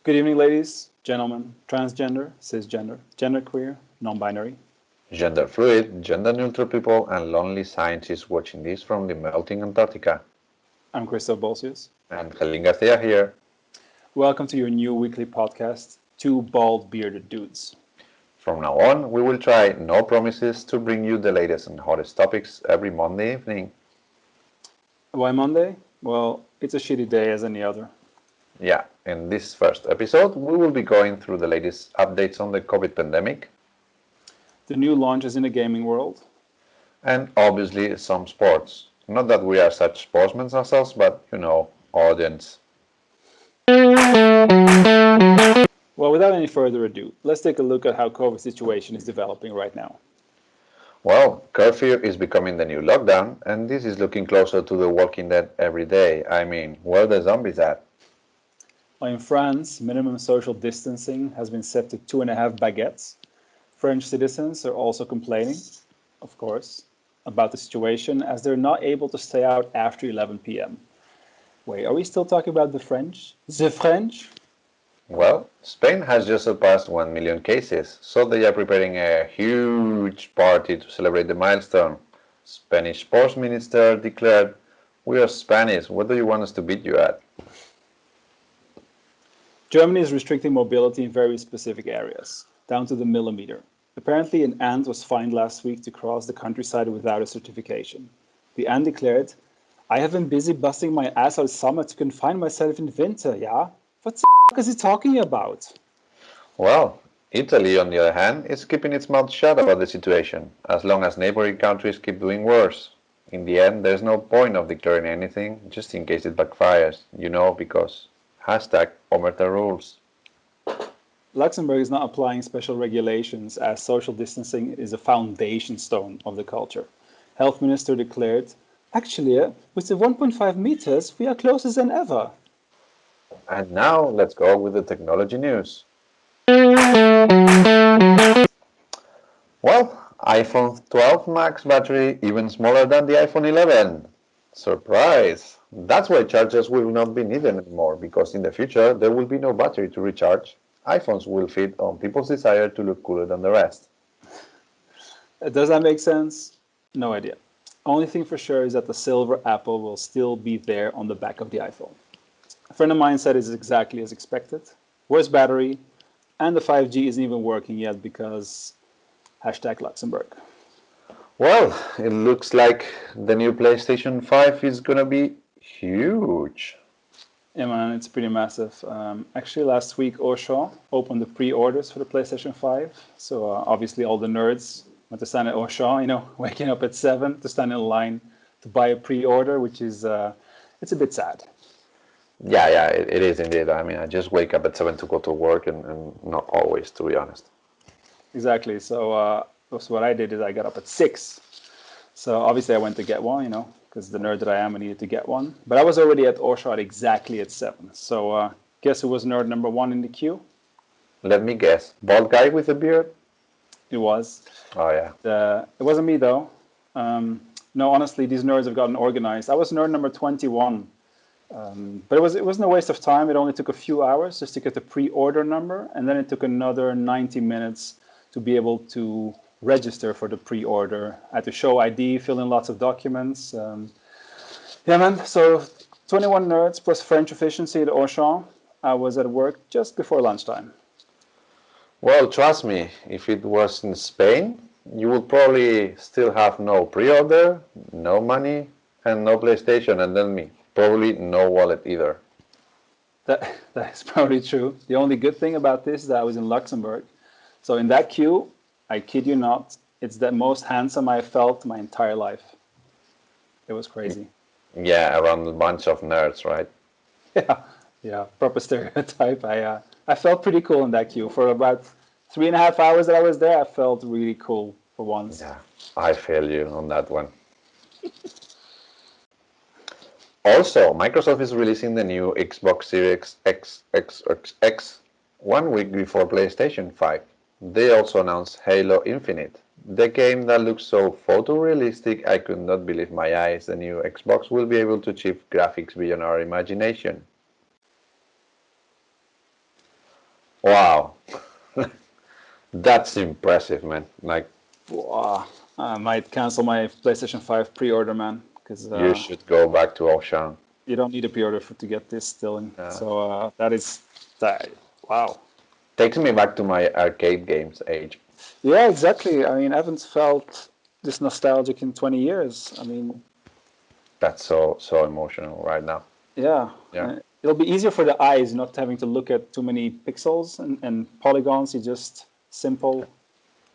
Good evening, ladies, gentlemen, transgender, cisgender, genderqueer, non-binary. Gender fluid, gender neutral people, and lonely scientists watching this from the melting Antarctica. I'm Christoph Bolsius. And Helene Garcia here. Welcome to your new weekly podcast, Two Bald Bearded Dudes. From now on, we will try no promises to bring you the latest and hottest topics every Monday evening. Why Monday? Well, it's a shitty day as any other. Yeah, in this first episode, we will be going through the latest updates on the COVID pandemic. The new launches in the gaming world. And obviously some sports. Not that we are such sportsmen ourselves, but audience. Well, without any further ado, let's take a look at how COVID situation is developing right now. Well, curfew is becoming the new lockdown, and this is looking closer to the Walking Dead every day. I mean, where the zombies at? Well, in France, minimum social distancing has been set to 2.5 baguettes. French citizens are also complaining, of course, about the situation as they're not able to stay out after 11 p.m. Wait, are we still talking about the French? The French? Well, Spain has just surpassed 1 million cases, so they are preparing a huge party to celebrate the milestone. Spanish sports minister declared, "We are Spanish, what do you want us to beat you at?" Germany is restricting mobility in very specific areas, down to the millimeter. Apparently, an ant was fined last week to cross the countryside without a certification. The ant declared, "I have been busy busting my ass all summer to confine myself in winter, yeah? What the f is he talking about?" Well, Italy, on the other hand, is keeping its mouth shut about the situation, as long as neighboring countries keep doing worse. In the end, there's no point of declaring anything, just in case it backfires, because hashtag Omerta rules. Luxembourg is not applying special regulations as social distancing is a foundation stone of the culture. Health Minister declared, "Actually, with the 1.5 meters, we are closer than ever." And now let's go with the technology news. Well, iPhone 12 Max battery even smaller than the iPhone 11. Surprise! That's why chargers will not be needed anymore, because in the future there will be no battery to recharge. iPhones will fit on people's desire to look cooler than the rest. Does that make sense? No idea. Only thing for sure is that the silver apple will still be there on the back of the iPhone. A friend of mine said it's exactly as expected. Worse battery, and the 5G isn't even working yet because hashtag Luxembourg. Well, it looks like the new PlayStation 5 is gonna be huge. Yeah, man, it's pretty massive. Actually, last week, Auchan opened the pre-orders for the PlayStation 5. So obviously, all the nerds went to stand at Auchan, waking up at 7 to stand in line to buy a pre-order, which is, it's a bit sad. Yeah, it is indeed. I mean, I just wake up at 7 to go to work, and not always, to be honest. Exactly. So what I did is I got up at 6. So obviously, I went to get one, because the nerd that I am, I needed to get one. But I was already at Auchan exactly at 7. So guess who was nerd number 1 in the queue? Let me guess. Bald guy with a beard? It was. Oh, yeah. It wasn't me though. No, honestly, these nerds have gotten organized. I was nerd number 21, but it wasn't a waste of time. It only took a few hours just to get the pre-order number, and then it took another 90 minutes to be able to register for the pre-order. I had to show ID, fill in lots of documents. Yeah, man. So 21 nerds plus French efficiency at Auchan. I was at work just before lunchtime. Well, trust me, if it was in Spain, you would probably still have no pre-order, no money, and no PlayStation, and then me. Probably no wallet either. That is probably true. The only good thing about this is that I was in Luxembourg. So in that queue, I kid you not, it's the most handsome I felt my entire life. It was crazy. Yeah, around a bunch of nerds, right? Yeah, yeah, proper stereotype. I felt pretty cool in that queue for about 3.5 hours that I was there. I felt really cool for once. Yeah, I feel you on that one. Also, Microsoft is releasing the new Xbox Series X 1 week before PlayStation 5. They also announced Halo Infinite, the game that looks so photorealistic I could not believe my eyes. The new Xbox will be able to achieve graphics beyond our imagination. Wow. That's impressive, man. Like, Wow. I might cancel my PlayStation 5 pre-order, man, because you should go back to Ocean. you don't need a pre-order to get this still in. Yeah. So that is that. Wow. Takes me back to my arcade games age. Yeah, exactly. I mean, I haven't felt this nostalgic in 20 years. I mean, That's so emotional right now. yeah. Yeah. It'll be easier for the eyes not having to look at too many pixels and polygons. You just simple.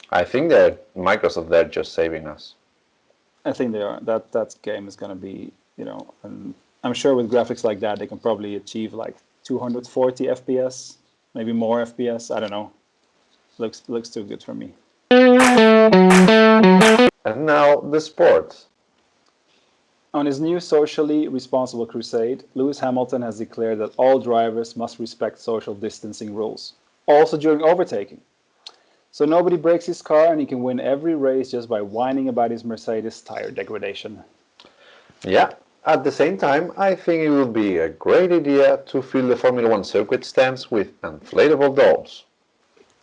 I think that Microsoft, they're just saving us. I think they are. That game is going to be, and I'm sure with graphics like that, they can probably achieve like 240 FPS, maybe more FPS. I don't know. Looks too good for me. And now the sports. On his new socially responsible crusade, Lewis Hamilton has declared that all drivers must respect social distancing rules, also during overtaking. So nobody breaks his car and he can win every race just by whining about his Mercedes tire degradation. Yeah. At the same time, I think it would be a great idea to fill the Formula One circuit stands with inflatable dolls.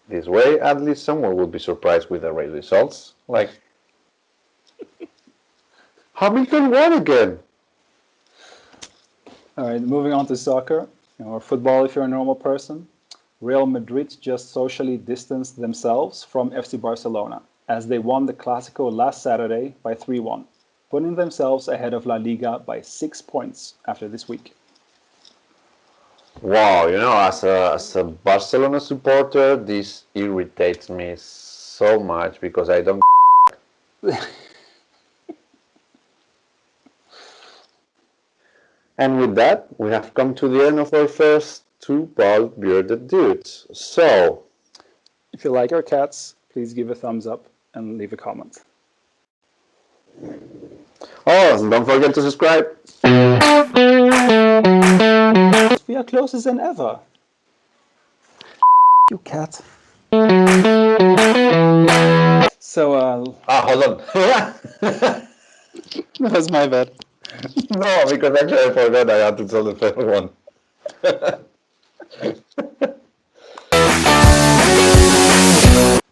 This way, at least someone will be surprised with the race results. Like, Hamilton won again! All right, moving on to soccer, or football if you're a normal person. Real Madrid just socially distanced themselves from FC Barcelona as they won the Clásico last Saturday by 3-1, putting themselves ahead of La Liga by 6 points after this week. Wow, as a Barcelona supporter, this irritates me so much because I don't. And with that, we have come to the end of our first two bald bearded dudes. So, If you like our cats, please give a thumbs up and leave a comment. oh, and don't forget to subscribe. We are closer than ever. You cat. So, Hold on. that was my bad. No, because actually I forgot I had to tell the first one.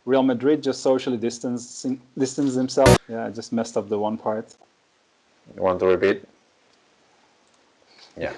Real Madrid just socially distanced themselves. Yeah, I just messed up the one part. You want to repeat? Yeah.